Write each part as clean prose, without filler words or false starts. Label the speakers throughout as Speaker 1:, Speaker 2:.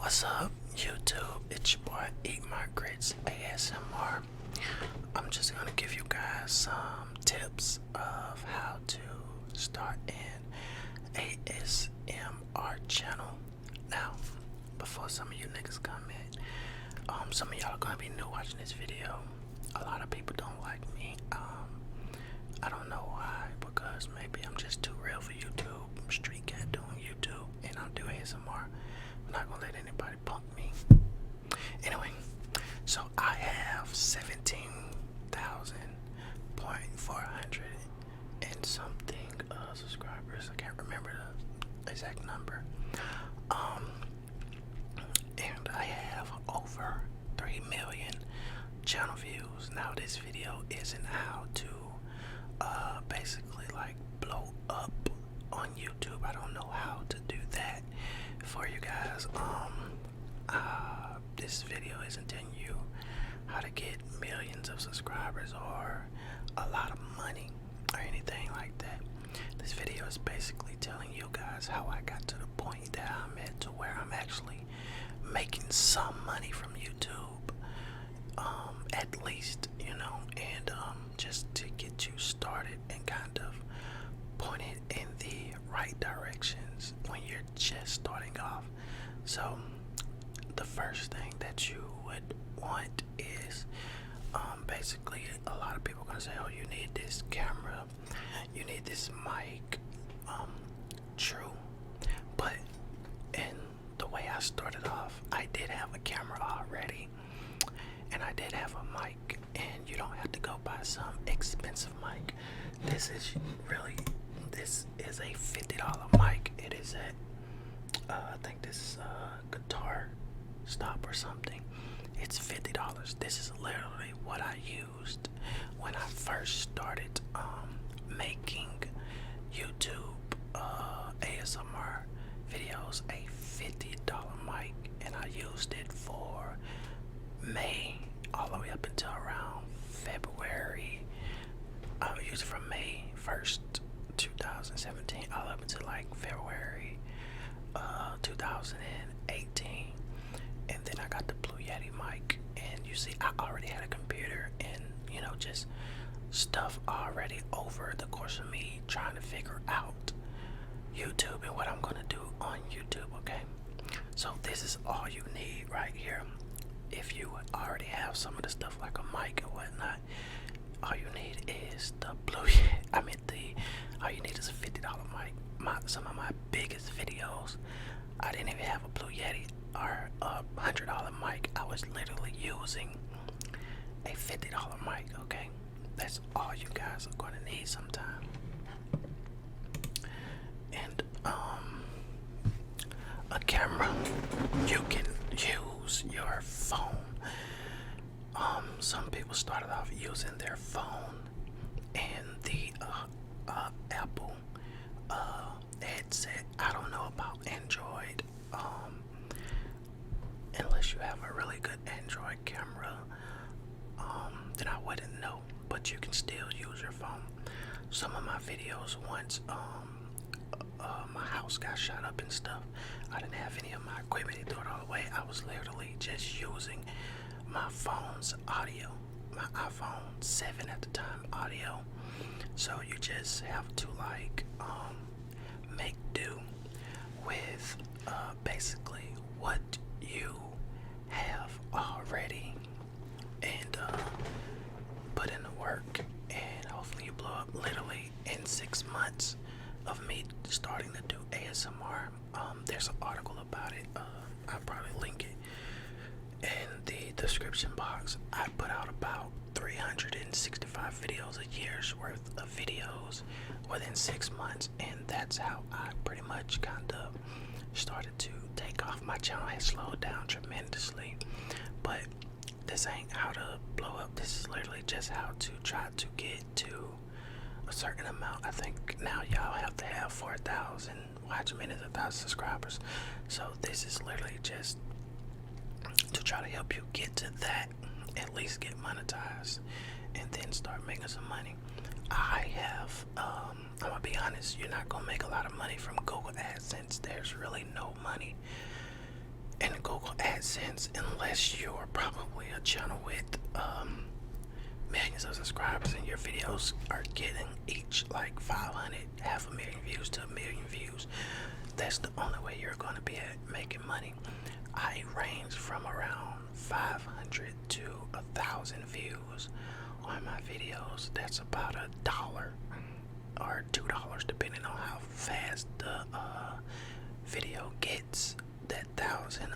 Speaker 1: What's up, YouTube? It's your boy Eatmygritzz ASMR. I'm just gonna give you guys some tips of how to start an ASMR channel. Now, before some of you niggas comment, some of y'all are gonna be new watching this video. A lot of people don't like me. I don't know why, because maybe I'm just too real for YouTube. I'm street cat doing YouTube, and I do ASMR. I'm not gonna let anybody punk me. Anyway, so I have 17,400 and something subscribers. I can't remember the exact number. And I have over 3 million channel views. Now this video isn't how to basically like blow up on YouTube. I don't know how to do that for you guys. This video isn't telling you how to get millions of subscribers or a lot of money or anything like that. This video is basically telling you guys how I got to the point that I'm at, to where I'm actually making some money from YouTube, at least, you know, and just to get you started and kind of point it in the right directions when you're just starting off. So the first thing that you would want is basically, a lot of people are gonna say, oh, you need this camera, you need this mic. True, but in the way I started off, I did have a camera already, and I did have a mic, and you don't have to go buy some expensive mic. This is a $50 mic. It is at I think this is a Guitar Stop or something. It's $50. This is literally what I used when I first started making YouTube ASMR videos. A $50 mic, and I used it for May all the way up until around February. I used it from May 1st 2017 all up until like February 2018, and then I got the Blue Yeti mic. And you see, I already had a computer and, you know, just stuff already over the course of me trying to figure out YouTube and what I'm gonna do on YouTube. Okay, so this is all you need right here. If you already have some of the stuff like a mic and whatnot, all you need is the Blue Yeti. All you need is a $50 mic. Some of my biggest videos, I didn't even have a Blue Yeti or a $100 mic. I was literally using a $50 mic. Okay, that's all you guys are going to need sometime. And a camera, you can use your phone. Some people started off using their phone and the Apple headset. I don't know about Android, unless you have a really good Android camera, then I wouldn't know, but you can still use your phone. Some of my videos, once my house got shot up and stuff, I didn't have any of my equipment to throw it all away. I was literally just using my phone's audio, my iPhone 7 at the time audio. So you just have to like make do with basically what you have already, and put in the work, and hopefully you blow up. Literally in 6 months of me starting to do ASMR, there's an article about it. I'll probably link it in the description box. I put out about 365 videos, a year's worth of videos within 6 months, and that's how I pretty much kind of started to take off. My channel has slowed down tremendously, but this ain't how to blow up. This is literally just how to try to get to a certain amount. I think now y'all have to have 4,000 watch minutes, 1,000 subscribers. So this is literally just to try to help you get to that, at least get monetized, and then start making some money. I have, I'm gonna be honest, you're not gonna make a lot of money from Google AdSense. There's really no money in Google Google AdSense unless you're probably a channel with millions of subscribers and your videos are getting each like 500, half a million views to 1,000,000 views. That's the only way you're going to be making money. I range from around 500 to 1,000 views on my videos. That's about $1 or $2 depending on how fast the video gets that 1,000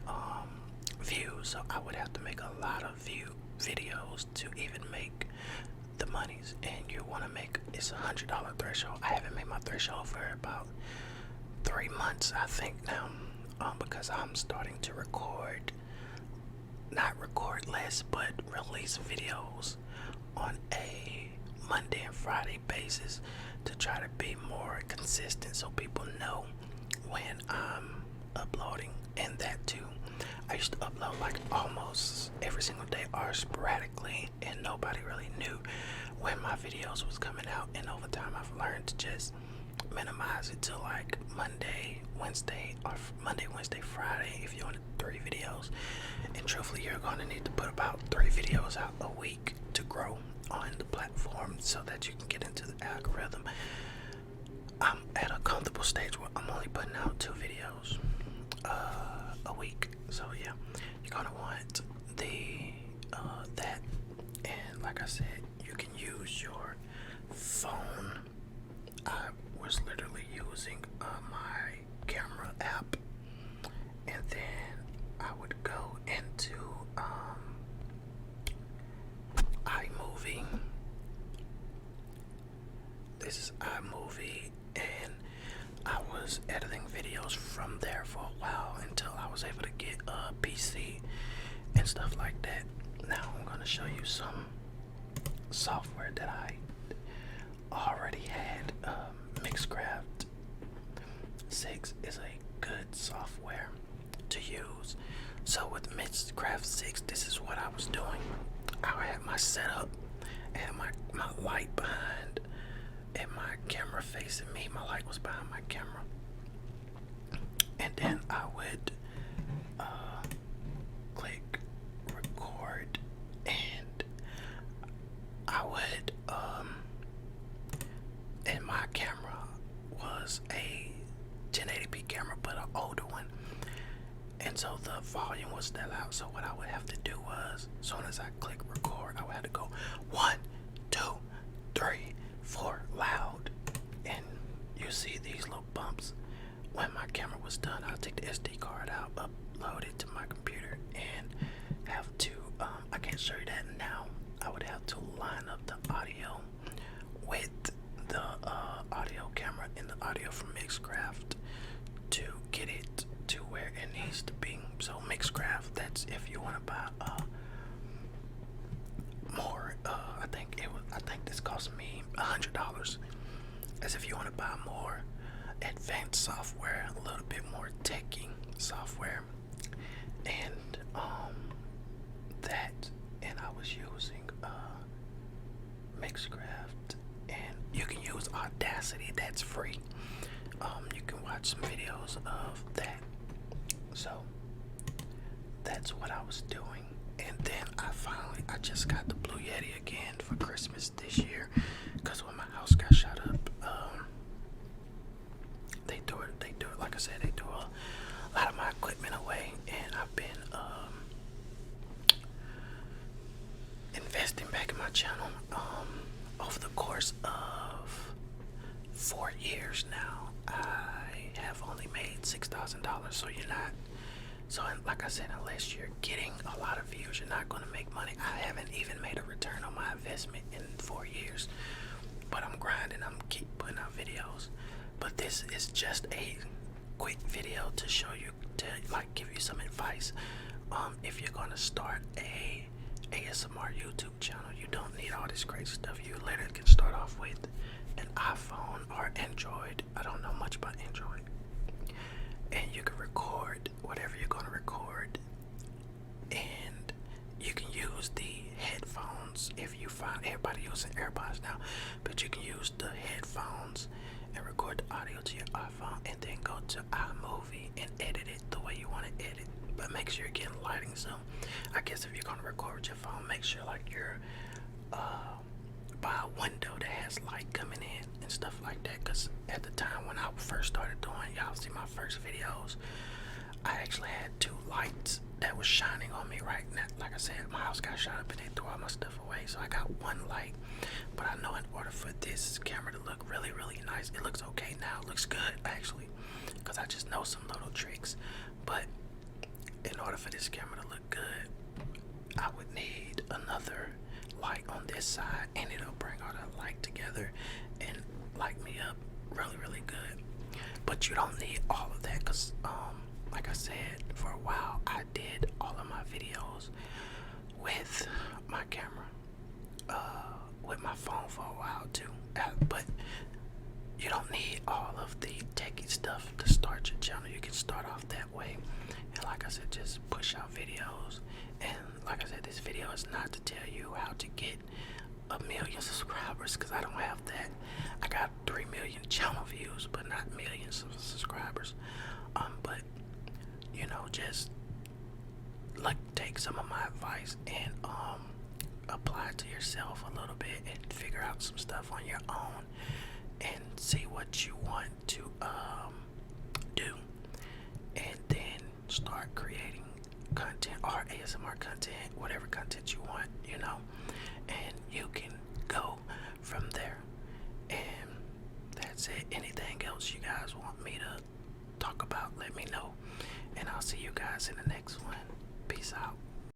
Speaker 1: views. So I would have to make a lot of videos to even make the monies, and you want to make it's $100 threshold. I haven't made my threshold for about 3 months, I think now, because I'm starting to not record less, but release videos on a Monday and Friday basis to try to be more consistent so people know when I'm uploading. And that too, I used to upload like almost every single day or sporadically, and nobody really knew when my videos was coming out. And over time I've learned to just minimize it to like Monday, Wednesday, or Monday, Wednesday, Friday if you want 3 videos. And truthfully, you're going to need to put about 3 videos out a week to grow on the platform so that you can get into the algorithm. I'm at a comfortable stage where I'm only putting out 2 videos a week. So yeah, you're gonna want that, and like I said, you can use your phone. I was literally using my camera app, and then I would go into iMovie. This is iMovie, and I was editing videos from there for a while until I was able to get a PC and stuff like that. Now I'm going to show you some software that I already had. EMGGritzz 6 is a good software to use. So with EMGGritzz 6, this is what I was doing. I had my setup, and my light behind, and my camera facing me. My light was behind my camera, and then I would click record, and I would and my camera was a 1080p camera, but an older one, and so the volume was that loud. So what I would have to do was, as soon as I click record, I would have to go 1, 2, 3, 4 loud, and you see these little bumps. When my camera was done, I'll take the SD card out, upload it to my computer, and have to I can't show you that now. I would have to line up the audio with the audio camera and the audio from EMGGritzz to get it to where it needs to be. So EMGGritzz, that's if you want to buy more. I think this cost me $100. As if you want to buy more advanced software, a little bit more techy software, and that. And I was using EMGGritzz, and you can use Audacity. That's free. You can watch some videos of that. So that's what I was doing. And then I just got the Blue Yeti again for Christmas this year, because when my house got shot up, they do it like I said, they do a lot of my equipment away, and I've been investing back in my channel over the course of 4 years now. I have only made $6,000, so like I said, unless you're getting a lot of views, you're not going to make money. I haven't even made a return on my investment in 4 years, but I'm grinding. I'm keep putting out videos. But this is just a quick video to show you, to like give you some advice. If you're going to start a ASMR YouTube channel, you don't need all this crazy stuff. You literally can start off with an iPhone or Android. I don't know much about Android. And you can record whatever you're going to record, and you can use the headphones. If you find everybody using AirPods now, but you can use the headphones and record record the audio to your iPhone and then go to iMovie and edit it the way you want to edit. But make sure you're getting lighting. So I guess if you're gonna record with your phone, make sure like you're by a window that has light coming in and stuff like that. Cause at the time when I first started doing, y'all see my first videos, I actually had 2 lights that was shining on me right now. Like I said, my house got shot up and they threw all my stuff away, so I got 1 light. But I know in order for this camera to look really, really nice, it looks okay now. It looks good actually, cause I just know some little tricks. But in order for this camera to look good, I would need another light on this side, and it'll bring all the light together and light me up really, really good. But you don't need all of that, cause like I said, for a while I did all of my videos with my camera, with my phone for a while too. But you don't need all of the techie stuff to start your channel. You can start off that way, and like I said, just push out videos. And like I said, this video is not to tell you how to get 1 million subscribers, because I don't have that. I got 3 million channel views, but not millions of subscribers. But you know, just like take some of my advice and apply it to yourself a little bit and figure out some stuff on your own and see what you want to do, and then start creating content or ASMR content, whatever content you want, you know.